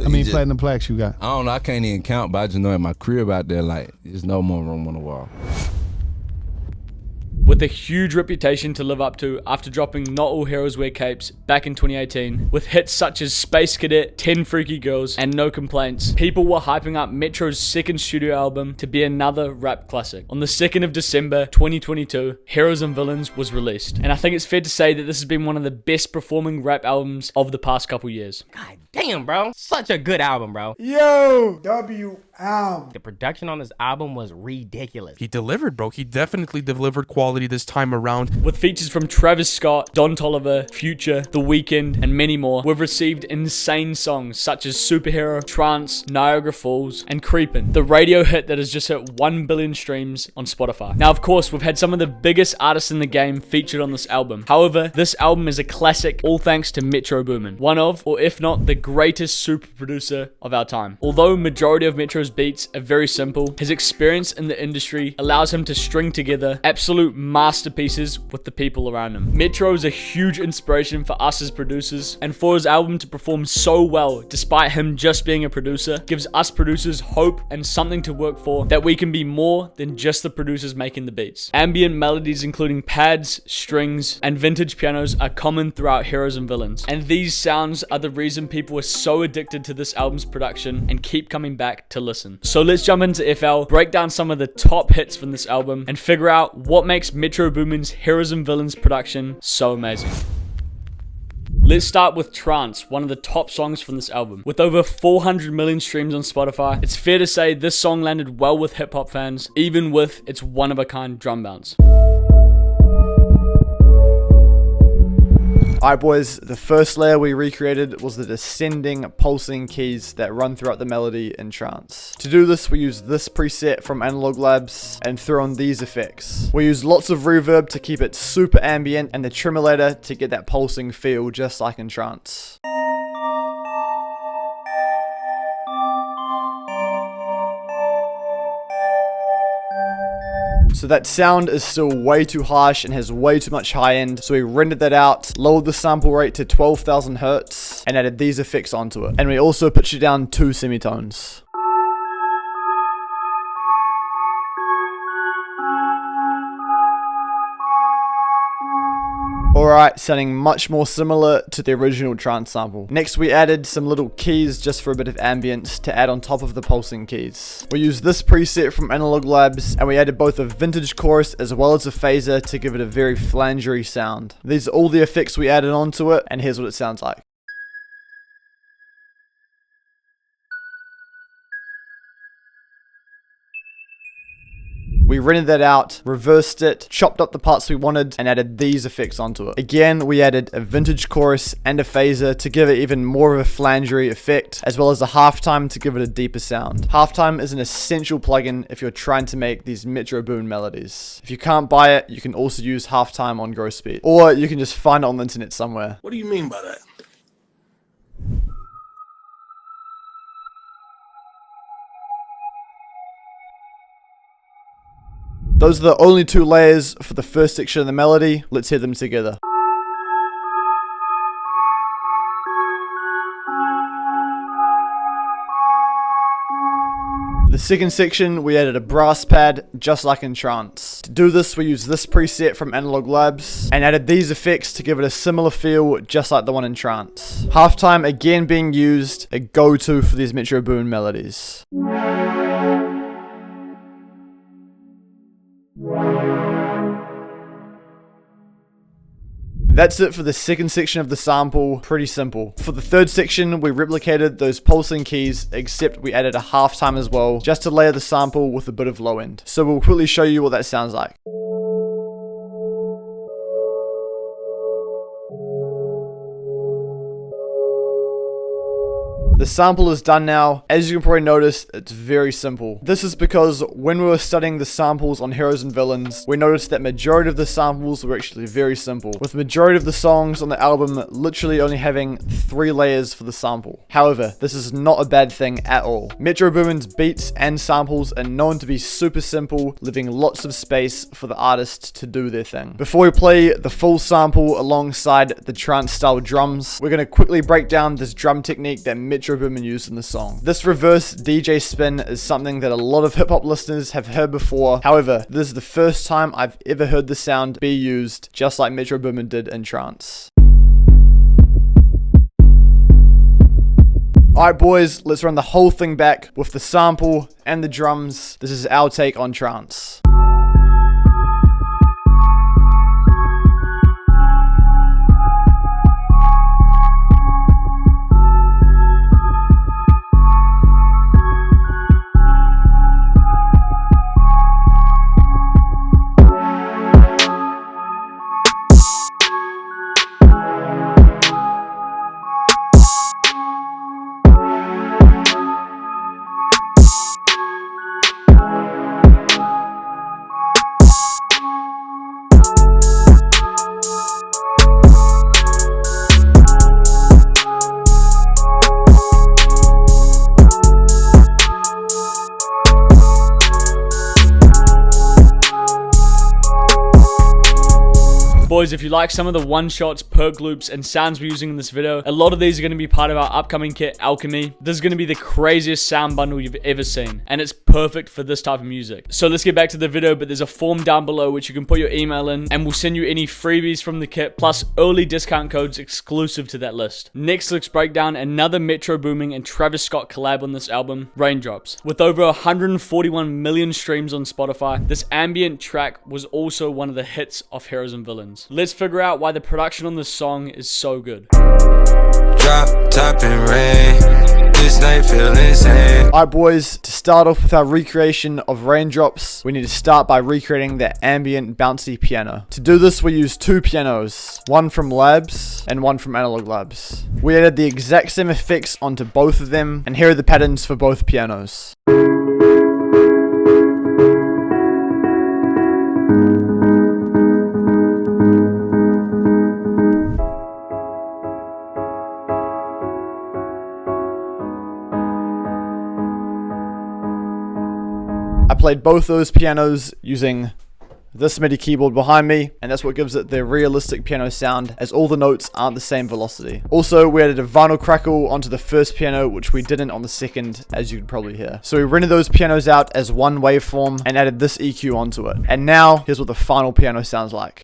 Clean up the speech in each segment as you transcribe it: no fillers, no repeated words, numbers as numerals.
How many platinum plaques you got? I don't know. I can't even count, but I just know in my crib out there, like, there's no more room on the wall. With a huge reputation to live up to after dropping Not All Heroes Wear Capes back in 2018, with hits such as Space Cadet, 10 Freaky Girls, and No Complaints, people were hyping up Metro's second studio album to be another rap classic. On the 2nd of December 2022, Heroes and Villains was released, and I think it's fair to say that this has been one of the best performing rap albums of the past couple years. God damn, bro. Such a good album, bro. Yo, W-album. The production on this album was ridiculous. He delivered, bro. He definitely delivered quality this time around. With features from Travis Scott, Don Toliver, Future, The Weeknd, and many more, we've received insane songs such as Superhero, Trance, Niagara Falls, and Creepin', the radio hit that has just hit 1 billion streams on Spotify. Now, of course, we've had some of the biggest artists in the game featured on this album. However, this album is a classic, all thanks to Metro Boomin, one of, or if not, the greatest super producer of our time. Although majority of Metro's beats are very simple, his experience in the industry allows him to string together absolute masterpieces with the people around him. Metro is a huge inspiration for us as producers, and for his album to perform so well despite him just being a producer gives us producers hope and something to work for, that we can be more than just the producers making the beats. Ambient melodies including pads, strings, and vintage pianos are common throughout Heroes and Villains, and these sounds are the reason people are so addicted to this album's production and keep coming back to listen. So let's jump into FL, break down some of the top hits from this album, and figure out what makes Metro Boomin's Heroes and Villains production so amazing. Let's start with Trance, one of the top songs from this album. With over 400 million streams on Spotify, it's fair to say this song landed well with hip hop fans, even with its one-of-a-kind drum bounce. Alright boys, the first layer we recreated was the descending pulsing keys that run throughout the melody in Trance. To do this, we used this preset from Analog Labs and threw on these effects. We used lots of reverb to keep it super ambient and the tremolator to get that pulsing feel just like in Trance. So that sound is still way too harsh and has way too much high end, so we rendered that out, lowered the sample rate to 12,000 Hertz, and added these effects onto it. And we also pitched it down 2 semitones. Alright, sounding much more similar to the original Trance sample. Next we added some little keys just for a bit of ambience to add on top of the pulsing keys. We used this preset from Analog Labs and we added both a vintage chorus as well as a phaser to give it a very flangery sound. These are all the effects we added onto it, and here's what it sounds like. We rendered that out, reversed it, chopped up the parts we wanted, and added these effects onto it. Again, we added a vintage chorus and a phaser to give it even more of a flangery effect, as well as a halftime to give it a deeper sound. Halftime is an essential plugin if you're trying to make these Metro Boomin melodies. If you can't buy it, you can also use halftime on Grow Speed, or you can just find it on the internet somewhere. What do you mean by that? Those are the only 2 layers for the first section of the melody. Let's hear them together. The second section, we added a brass pad, just like in Trance. To do this, we used this preset from Analog Labs, and added these effects to give it a similar feel, just like the one in Trance. Halftime again being used, a go-to for these Metro Boomin melodies. That's it for the second section of the sample, pretty simple. For the third section, we replicated those pulsing keys, except we added a halftime as well, just to layer the sample with a bit of low end. So we'll quickly show you what that sounds like. The sample is done now. As you can probably notice, it's very simple. This is because when we were studying the samples on Heroes and Villains, we noticed that majority of the samples were actually very simple, with majority of the songs on the album literally only having 3 layers for the sample. However, this is not a bad thing at all. Metro Boomin's beats and samples are known to be super simple, leaving lots of space for the artists to do their thing. Before we play the full sample alongside the trance style drums, we're going to quickly break down this drum technique that Metro Metro Boomin used in the song. This reverse DJ spin is something that a lot of hip hop listeners have heard before. However, this is the first time I've ever heard the sound be used just like Metro Boomin did in Trance. Alright boys, let's run the whole thing back with the sample and the drums. This is our take on Trance. Boys, if you like some of the one-shots, perk loops, and sounds we're using in this video, a lot of these are going to be part of our upcoming kit, Alchemy. This is going to be the craziest sound bundle you've ever seen, and it's perfect for this type of music. So let's get back to the video, but there's a form down below which you can put your email in, and we'll send you any freebies from the kit, plus early discount codes exclusive to that list. Next, let's break down another Metro Boomin and Travis Scott collab on this album, Raindrops. With over 141 million streams on Spotify, this ambient track was also one of the hits of Heroes and Villains. Let's figure out why the production on this song is so good. Drop top and rain. This night feel insane. Alright boys, to start off with our recreation of Raindrops, we need to start by recreating that ambient bouncy piano. To do this, we use two pianos, one from Labs and one from Analog Labs. We added the exact same effects onto both of them, and here are the patterns for both pianos. I played both those pianos using this MIDI keyboard behind me, and that's what gives it the realistic piano sound, as all the notes aren't the same velocity. Also, we added a vinyl crackle onto the first piano, which we didn't on the second, as you can probably hear. So we rendered those pianos out as one waveform and added this EQ onto it. And now, here's what the final piano sounds like.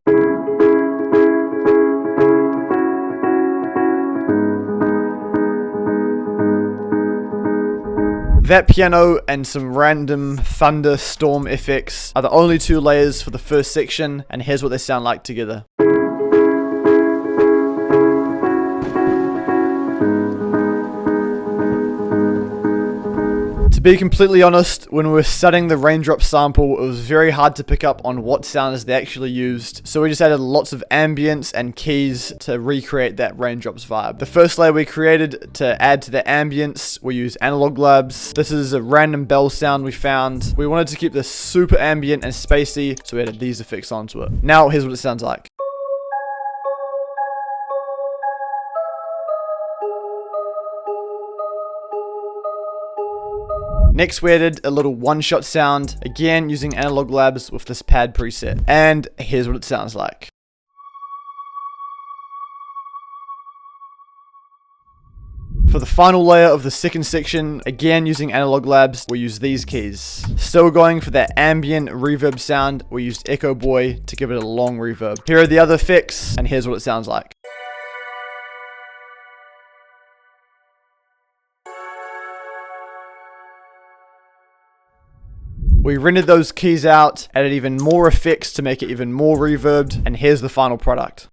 That piano and some random thunderstorm effects are the only two layers for the first section, and here's what they sound like together. To be completely honest, when we were studying the Raindrop sample, it was very hard to pick up on what sounds they actually used, so we just added lots of ambience and keys to recreate that Raindrops vibe. The first layer we created to add to the ambience, we used Analog Labs. This is a random bell sound we found. We wanted to keep this super ambient and spacey, so we added these effects onto it. Now, here's what it sounds like. Next, we added a little one-shot sound, again using Analog Labs with this pad preset. And here's what it sounds like. For the final layer of the second section, again using Analog Labs, we use these keys. Still going for that ambient reverb sound, we used Echo Boy to give it a long reverb. Here are the other effects, and here's what it sounds like. We rendered those keys out, added even more effects to make it even more reverbed, and here's the final product.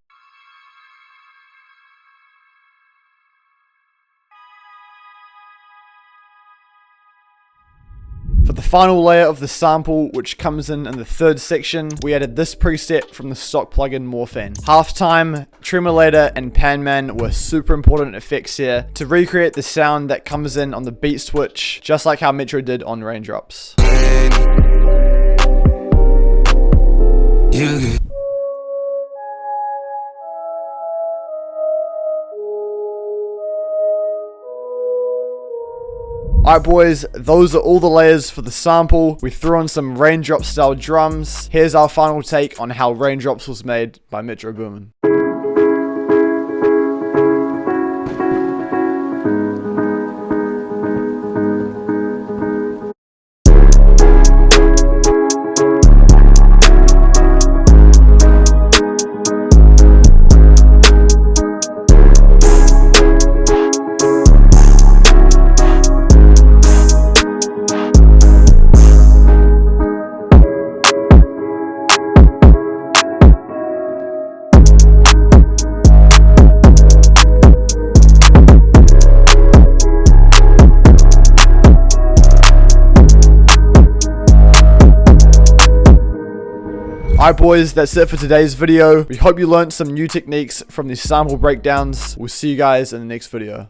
For the final layer of the sample, which comes in the third section, we added this preset from the stock plugin Morphine. Halftime, Tremolator, and Panman were super important effects here to recreate the sound that comes in on the beat switch, just like how Metro did on Raindrops. Alright boys, those are all the layers for the sample. We threw on some Raindrop style drums. Here's our final take on how Raindrops was made by Metro Boomin. Alright boys, that's it for today's video. We hope you learned some new techniques from these sample breakdowns. We'll see you guys in the next video.